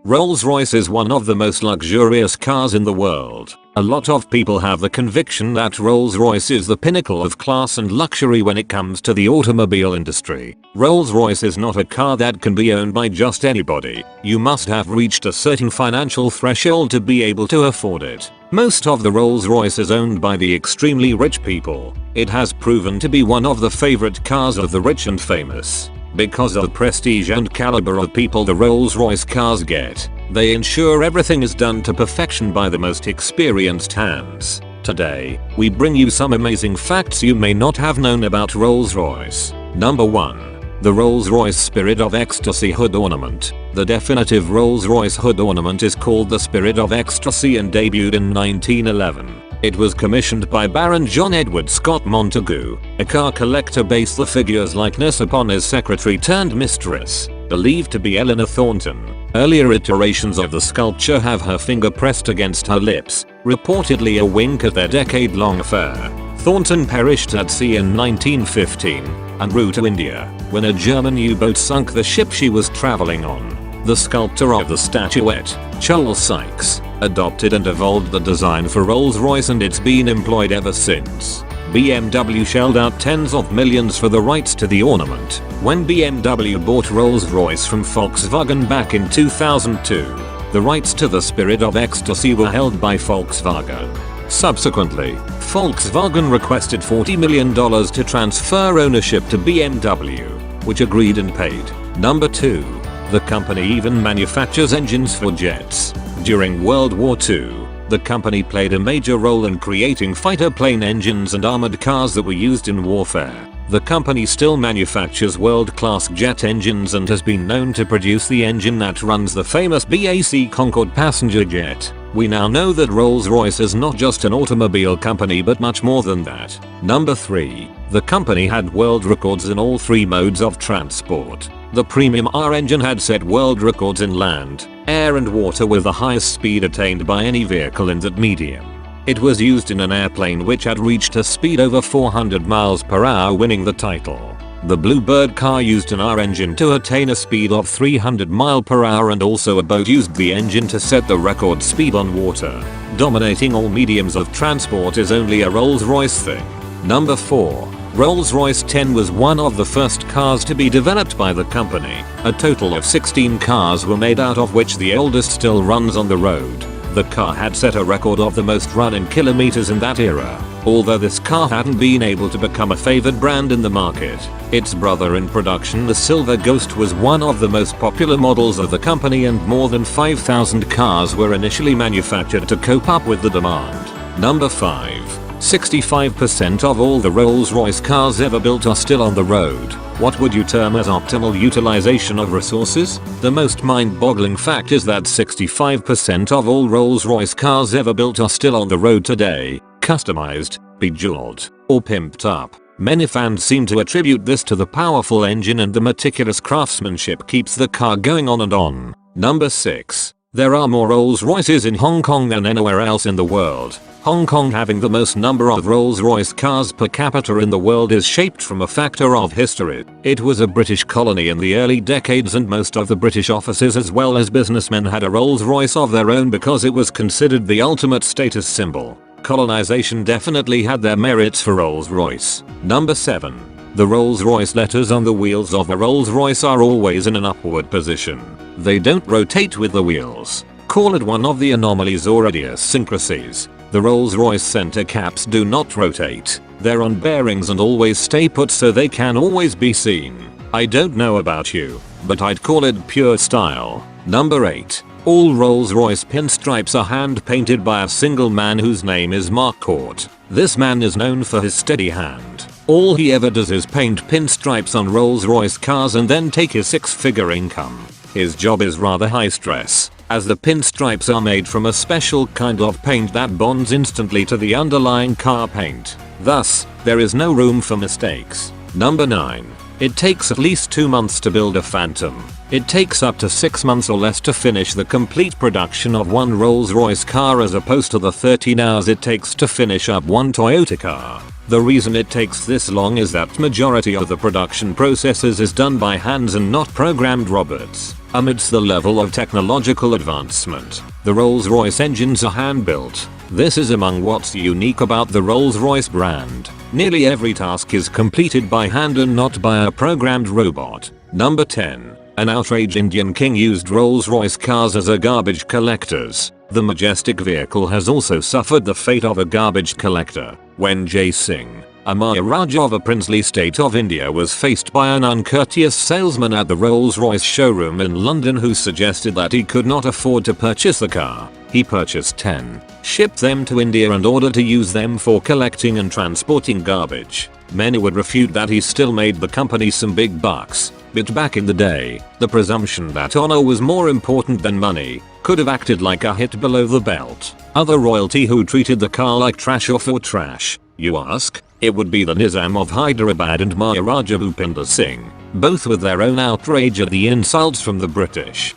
Rolls-Royce is one of the most luxurious cars in the world. A lot of people have the conviction that Rolls-Royce is the pinnacle of class and luxury when it comes to the automobile industry. Rolls-Royce is not a car that can be owned by just anybody. You must have reached a certain financial threshold to be able to afford it. Most of the Rolls-Royce is owned by the extremely rich people. It has proven to be one of the favorite cars of the rich and famous. Because of the prestige and caliber of people the Rolls-Royce cars get, they ensure everything is done to perfection by the most experienced hands. Today, we bring you some amazing facts you may not have known about Rolls-Royce. Number 1. The Rolls-Royce Spirit of Ecstasy Hood Ornament. The definitive Rolls-Royce hood ornament is called the Spirit of Ecstasy and debuted in 1911. It was commissioned by Baron John Edward Scott Montagu, a car collector based the figure's likeness upon his secretary turned mistress, believed to be Eleanor Thornton. Earlier iterations of the sculpture have her finger pressed against her lips, reportedly a wink at their decade-long affair. Thornton perished at sea in 1915, en route to India, when a German U-boat sunk the ship she was traveling on. The sculptor of the statuette, Charles Sykes, adopted and evolved the design for Rolls-Royce and it's been employed ever since. BMW shelled out tens of millions for the rights to the ornament when BMW bought Rolls-Royce from Volkswagen back in 2002. The rights to the Spirit of Ecstasy were held by Volkswagen. Subsequently, Volkswagen requested $40 million to transfer ownership to BMW, which agreed and paid. Number 2. The company even manufactures engines for jets. During World War II, the company played a major role in creating fighter plane engines and armored cars that were used in warfare. The company still manufactures world-class jet engines and has been known to produce the engine that runs the famous BAC Concorde passenger jet. We now know that Rolls-Royce is not just an automobile company but much more than that. Number 3. The company had world records in all 3 modes of transport. The Premium R engine had set world records in land, air and water with the highest speed attained by any vehicle in that medium. It was used in an airplane which had reached a speed over 400 miles per hour, winning the title. The Bluebird car used an R engine to attain a speed of 300 miles per hour and also a boat used the engine to set the record speed on water. Dominating all mediums of transport is only a Rolls-Royce thing. Number 4. Rolls-Royce 10 was one of the first cars to be developed by the company. A total of 16 cars were made, out of which the oldest still runs on the road. The car had set a record of the most run in kilometers in that era. Although this car hadn't been able to become a favored brand in the market, its brother in production, the Silver Ghost, was one of the most popular models of the company, and more than 5,000 cars were initially manufactured to cope up with the demand. Number 5. 65% of all the Rolls-Royce cars ever built are still on the road. What would you term as optimal utilization of resources? The most mind-boggling fact is that 65% of all Rolls-Royce cars ever built are still on the road today, customized, bejeweled, or pimped up. Many fans seem to attribute this to the powerful engine, and the meticulous craftsmanship keeps the car going on and on. Number 6. There are more Rolls-Royces in Hong Kong than anywhere else in the world. Hong Kong, having the most number of Rolls-Royce cars per capita in the world, is shaped from a factor of history. It was a British colony in the early decades, and most of the British officers as well as businessmen had a Rolls-Royce of their own because it was considered the ultimate status symbol. Colonization definitely had their merits for Rolls-Royce. Number 7. The Rolls-Royce letters on the wheels of a Rolls-Royce are always in an upward position. They don't rotate with the wheels. Call it one of the anomalies or idiosyncrasies. The Rolls-Royce center caps do not rotate. They're on bearings and always stay put, so they can always be seen. I don't know about you, but I'd call it pure style. Number 8. All Rolls-Royce pinstripes are hand-painted by a single man whose name is Mark Court. This man is known for his steady hand. All he ever does is paint pinstripes on Rolls-Royce cars and then take his 6-figure income. His job is rather high stress, as the pinstripes are made from a special kind of paint that bonds instantly to the underlying car paint. Thus, there is no room for mistakes. Number 9. It takes at least 2 months to build a Phantom. It takes up to 6 months or less to finish the complete production of one Rolls-Royce car, as opposed to the 13 hours it takes to finish up one Toyota car. The reason it takes this long is that majority of the production processes is done by hands and not programmed robots. Amidst the level of technological advancement, the Rolls-Royce engines are hand-built. This is among what's unique about the Rolls-Royce brand. Nearly every task is completed by hand and not by a programmed robot. Number 10. An outraged Indian king used Rolls-Royce cars as a garbage collectors. The majestic vehicle has also suffered the fate of a garbage collector. When Jai Singh, a Maharaja of a princely state of India, was faced by an uncourteous salesman at the Rolls-Royce showroom in London who suggested that he could not afford to purchase the car, he purchased 10, shipped them to India and ordered to use them for collecting and transporting garbage. Many would refute that he still made the company some big bucks, but back in the day, the presumption that honor was more important than money could have acted like a hit below the belt. Other royalty who treated the car like trash or for trash, you ask? It would be the Nizam of Hyderabad and Maharaja Bhupinder Singh, both with their own outrage at the insults from the British.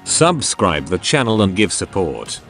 Subscribe the channel and give support.